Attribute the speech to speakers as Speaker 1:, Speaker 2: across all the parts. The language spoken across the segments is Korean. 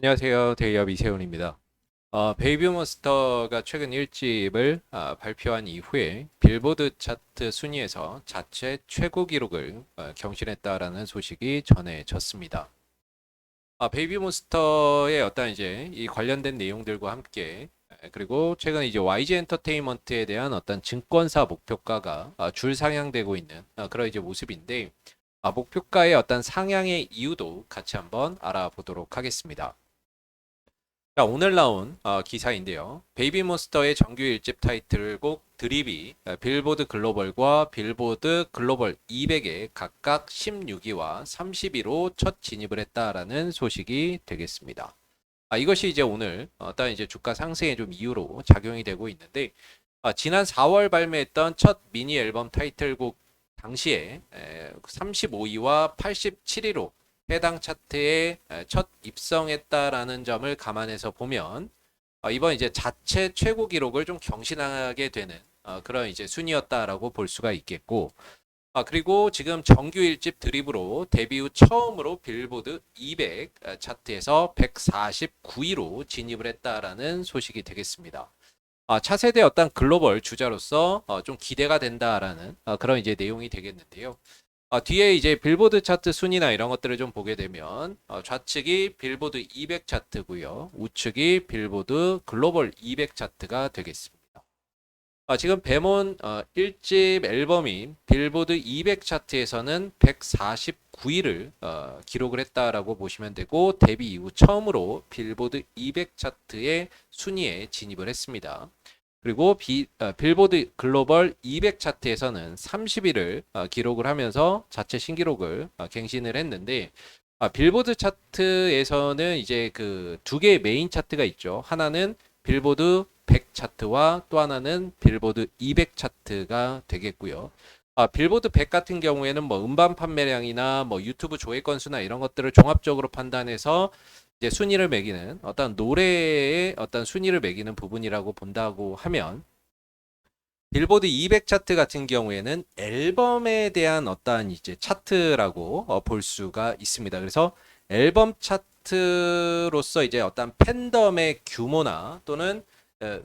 Speaker 1: 안녕하세요. 데이업 이세훈입니다. 베이비몬스터가 최근 1집을 발표한 이후에 빌보드 차트 순위에서 자체 최고 기록을 경신했다라는 소식이 전해졌습니다. 베이비몬스터의 어떤 이제 이 관련된 내용들과 함께 그리고 최근 이제 YG 엔터테인먼트에 대한 어떤 증권사 목표가가 줄 상향되고 있는 그런 이제 모습인데 목표가의 어떤 상향의 이유도 같이 한번 알아보도록 하겠습니다. 자, 오늘 나온 기사인데요. 베이비몬스터의 정규 1집 타이틀곡 드립이 빌보드 글로벌과 빌보드 글로벌 200에 각각 16위와 30위로 첫 진입을 했다라는 소식이 되겠습니다. 이것이 이제 오늘 어떤 이제 주가 상승의 좀 이유로 작용이 되고 있는데 지난 4월 발매했던 첫 미니 앨범 타이틀곡 당시에 35위와 87위로 해당 차트에 첫 입성했다라는 점을 감안해서 보면 이번 이제 자체 최고 기록을 좀 경신하게 되는 그런 이제 순이었다라고 볼 수가 있겠고 그리고 지금 정규 1집 드립으로 데뷔 후 처음으로 빌보드 200 차트에서 149위로 진입을 했다라는 소식이 되겠습니다. 차세대 어떤 글로벌 주자로서 좀 기대가 된다라는 그런 이제 내용이 되겠는데요. 뒤에 이제 빌보드 차트 순위나 이런 것들을 좀 보게 되면 좌측이 빌보드 200 차트고요. 우측이 빌보드 글로벌 200 차트가 되겠습니다. 지금 베몬 1집 앨범인 빌보드 200 차트에서는 149위를 기록을 했다라고 보시면 되고 데뷔 이후 처음으로 빌보드 200 차트의 순위에 진입을 했습니다. 그리고 빌보드 글로벌 200 차트에서는 30위를 기록을 하면서 자체 신기록을 갱신을 했는데 빌보드 차트에서는 이제 그 두 개의 메인 차트가 있죠. 하나는 빌보드 100 차트와 또 하나는 빌보드 200 차트가 되겠고요. 빌보드 100 같은 경우에는 뭐 음반 판매량이나 뭐 유튜브 조회 건수나 이런 것들을 종합적으로 판단해서 이제 순위를 매기는 어떤 노래의 어떤 순위를 매기는 부분이라고 본다고 하면 빌보드 200 차트 같은 경우에는 앨범에 대한 어떠한 이제 차트라고 볼 수가 있습니다. 그래서 앨범 차트로서 이제 어떤 팬덤의 규모나 또는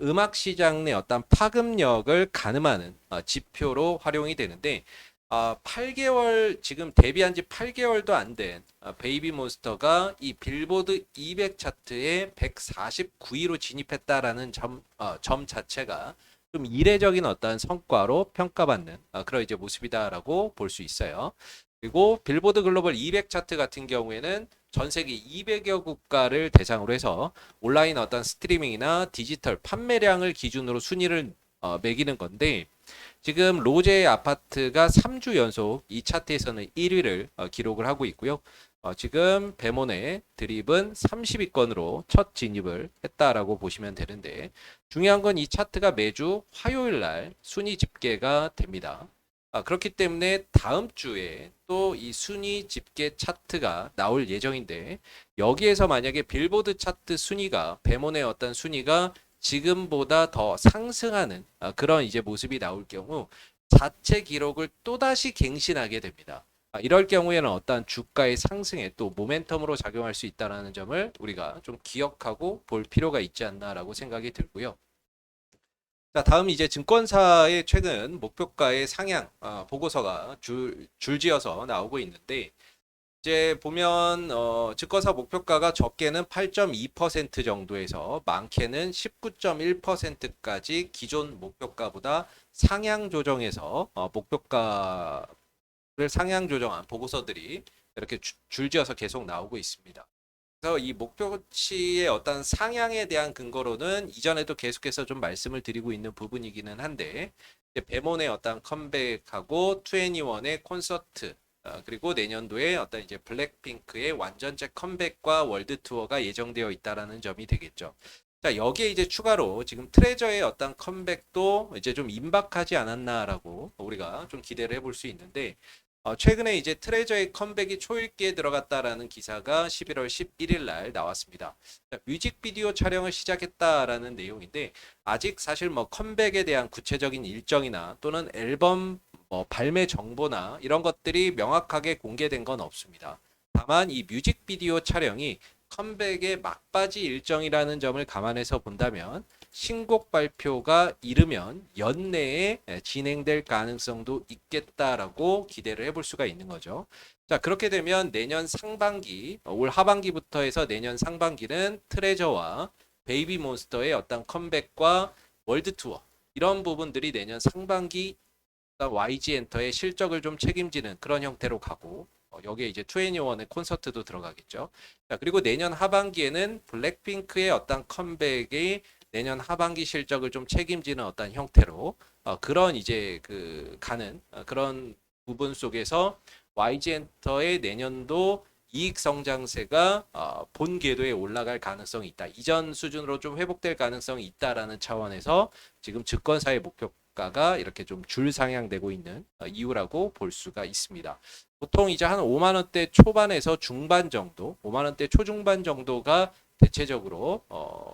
Speaker 1: 음악 시장 내 어떤 파급력을 가늠하는 지표로 활용이 되는데 8개월 지금 데뷔한 지 8개월도 안 된 베이비 몬스터가 이 빌보드 200 차트에 149위로 진입했다라는 점 자체가 좀 이례적인 어떤 성과로 평가받는 그런 이제 모습이다라고 볼 수 있어요. 그리고 빌보드 글로벌 200 차트 같은 경우에는 전 세계 200여 국가를 대상으로 해서 온라인 어떤 스트리밍이나 디지털 판매량을 기준으로 순위를 매기는 건데 지금 로제 아파트가 3주 연속 이 차트에서는 1위를 기록을 하고 있고요. 지금 베몬의 드립은 30위권으로 첫 진입을 했다라고 보시면 되는데 중요한 건 이 차트가 매주 화요일 날 순위 집계가 됩니다. 그렇기 때문에 다음 주에 또 이 순위 집계 차트가 나올 예정인데 여기에서 만약에 빌보드 차트 순위가 베몬의 어떤 순위가 지금보다 더 상승하는 그런 이제 모습이 나올 경우 자체 기록을 또다시 갱신하게 됩니다. 이럴 경우에는 어떠한 주가의 상승에 또 모멘텀으로 작용할 수 있다는 점을 우리가 좀 기억하고 볼 필요가 있지 않나라고 생각이 들고요. 자, 다음 이제 증권사의 최근 목표가의 상향 보고서가 줄지어서 나오고 있는데 이제 보면 증권사 목표가가 적게는 8.2% 정도에서 많게는 19.1%까지 기존 목표가보다 상향 조정해서 목표가를 상향 조정한 보고서들이 이렇게 줄지어서 계속 나오고 있습니다. 그래서 이 목표치의 어떤 상향에 대한 근거로는 이전에도 계속해서 좀 말씀을 드리고 있는 부분이기는 한데 베몬의 어떤 컴백하고 2NE1의 콘서트 그리고 내년도에 어떤 이제 블랙핑크의 완전체 컴백과 월드 투어가 예정되어 있다라는 점이 되겠죠. 자, 여기에 이제 추가로 지금 트레저의 어떤 컴백도 이제 좀 임박하지 않았나라고 우리가 좀 기대를 해볼 수 있는데 최근에 이제 트레저의 컴백이 초읽기에 들어갔다라는 기사가 11월 11일 날 나왔습니다. 자, 뮤직비디오 촬영을 시작했다라는 내용인데 아직 사실 뭐 컴백에 대한 구체적인 일정이나 또는 앨범 뭐 발매 정보나 이런 것들이 명확하게 공개된 건 없습니다. 다만 이 뮤직비디오 촬영이 컴백의 막바지 일정이라는 점을 감안해서 본다면 신곡 발표가 이르면 연내에 진행될 가능성도 있겠다라고 기대를 해볼 수가 있는 거죠. 자, 그렇게 되면 내년 상반기, 올 하반기부터 해서 내년 상반기는 트레저와 베이비 몬스터의 어떤 컴백과 월드 투어 이런 부분들이 내년 상반기 YG 엔터의 실적을 좀 책임지는 그런 형태로 가고 여기에 이제 2NE1의 콘서트도 들어가겠죠. 자, 그리고 내년 하반기에는 블랙핑크의 어떤 컴백이 내년 하반기 실적을 좀 책임지는 어떤 형태로 그런 이제 그 가는 그런 부분 속에서 YG 엔터의 내년도 이익 성장세가 본 궤도에 올라갈 가능성이 있다. 이전 수준으로 좀 회복될 가능성이 있다라는 차원에서 지금 증권사의 목표가가 이렇게 좀 줄 상향되고 있는 이유라고 볼 수가 있습니다. 보통 이제 한 5만 원대 초반에서 중반 정도, 5만 원대 초중반 정도가 대체적으로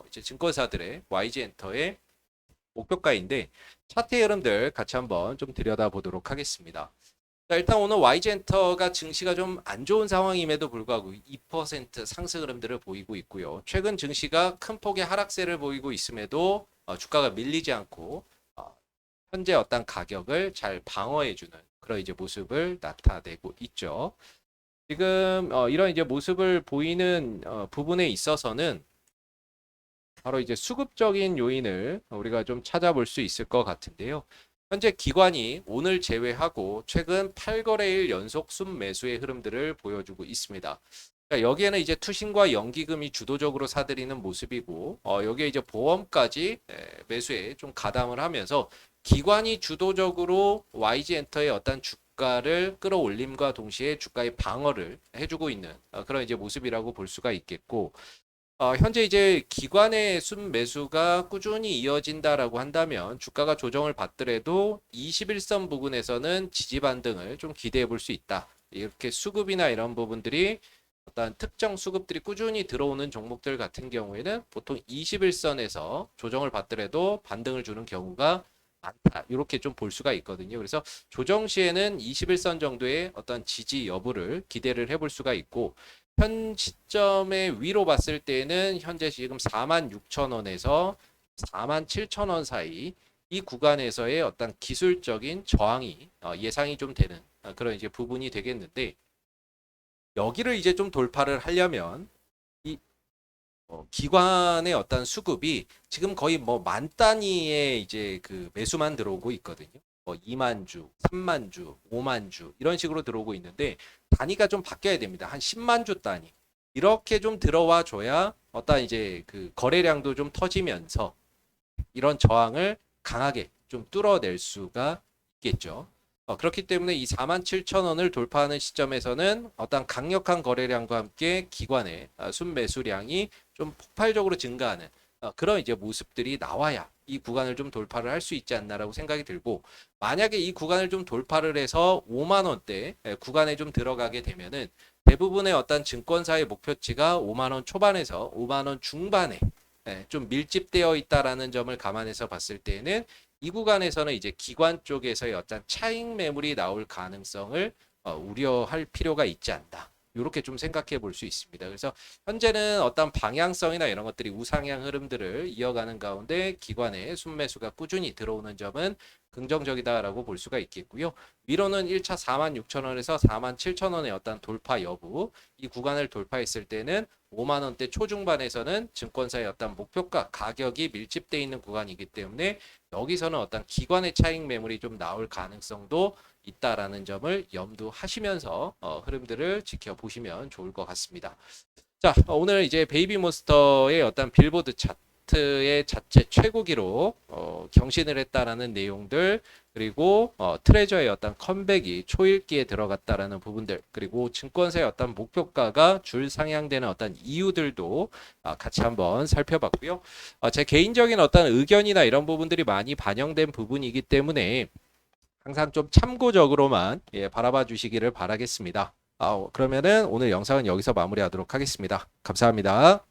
Speaker 1: 이제 증권사들의 YG 엔터의 목표가인데 차트의 흐름들 같이 한번 좀 들여다보도록 하겠습니다. 자, 일단 오늘 YG엔터가 증시가 좀 안 좋은 상황임에도 불구하고 2% 상승 흐름들을 보이고 있고요. 최근 증시가 큰 폭의 하락세를 보이고 있음에도 주가가 밀리지 않고 현재 어떤 가격을 잘 방어해주는 그런 이제 모습을 나타내고 있죠. 지금 이런 이제 모습을 보이는 부분에 있어서는 바로 이제 수급적인 요인을 우리가 좀 찾아볼 수 있을 것 같은데요. 현재 기관이 오늘 제외하고 최근 8거래일 연속 순매수의 흐름들을 보여주고 있습니다. 그러니까 여기에는 이제 투신과 연기금이 주도적으로 사들이는 모습이고 여기에 이제 보험까지 매수에 좀 가담을 하면서 기관이 주도적으로 YG엔터의 어떤 주가를 끌어올림과 동시에 주가의 방어를 해주고 있는 그런 이제 모습이라고 볼 수가 있겠고 현재 이제 기관의 순매수가 꾸준히 이어진다라고 한다면 주가가 조정을 받더라도 21선 부근에서는 지지 반등을 좀 기대해 볼 수 있다. 이렇게 수급이나 이런 부분들이 어떤 특정 수급들이 꾸준히 들어오는 종목들 같은 경우에는 보통 21선에서 조정을 받더라도 반등을 주는 경우가 많다. 이렇게 좀 볼 수가 있거든요. 그래서 조정 시에는 21선 정도의 어떤 지지 여부를 기대를 해볼 수가 있고 현 시점에 위로 봤을 때는 현재 지금 46,000원에서 47,000원 사이 이 구간에서의 어떤 기술적인 저항이 예상이 좀 되는 그런 이제 부분이 되겠는데 여기를 이제 좀 돌파를 하려면 이 기관의 어떤 수급이 지금 거의 뭐 만 단위의 이제 그 매수만 들어오고 있거든요. 2만 주, 3만 주, 5만 주 이런 식으로 들어오고 있는데 단위가 좀 바뀌어야 됩니다. 한 10만 주 단위 이렇게 좀 들어와 줘야 어떤 이제 그 거래량도 좀 터지면서 이런 저항을 강하게 좀 뚫어낼 수가 있겠죠. 그렇기 때문에 이 47,000원을 돌파하는 시점에서는 어떤 강력한 거래량과 함께 기관의 순매수량이 좀 폭발적으로 증가하는 그런 이제 모습들이 나와야 이 구간을 좀 돌파를 할 수 있지 않나라고 생각이 들고 만약에 이 구간을 좀 돌파를 해서 5만 원대 구간에 좀 들어가게 되면은 대부분의 어떤 증권사의 목표치가 5만 원 초반에서 5만 원 중반에 좀 밀집되어 있다라는 점을 감안해서 봤을 때는 이 구간에서는 이제 기관 쪽에서의 어떤 차익 매물이 나올 가능성을 우려할 필요가 있지 않나. 이렇게 좀 생각해 볼 수 있습니다. 그래서 현재는 어떤 방향성이나 이런 것들이 우상향 흐름들을 이어가는 가운데 기관의 순매수가 꾸준히 들어오는 점은 긍정적이다라고 볼 수가 있겠고요. 위로는 1차 46,000원에서 47,000원의 어떤 돌파 여부, 이 구간을 돌파했을 때는 5만 원대 초중반에서는 증권사의 어떤 목표가 가격이 밀집되어 있는 구간이기 때문에 여기서는 어떤 기관의 차익 매물이 좀 나올 가능성도 있다라는 점을 염두하시면서 흐름들을 지켜보시면 좋을 것 같습니다. 자, 오늘 이제 베이비몬스터의 어떤 빌보드 차트의 자체 최고 기록 경신을 했다라는 내용들 그리고 트레저의 어떤 컴백이 초읽기에 들어갔다라는 부분들 그리고 증권사의 어떤 목표가가 줄 상향되는 어떤 이유들도 같이 한번 살펴봤고요. 제 개인적인 어떤 의견이나 이런 부분들이 많이 반영된 부분이기 때문에 항상 좀 참고적으로만 바라봐 주시기를 바라겠습니다. 그러면은 오늘 영상은 여기서 마무리하도록 하겠습니다. 감사합니다.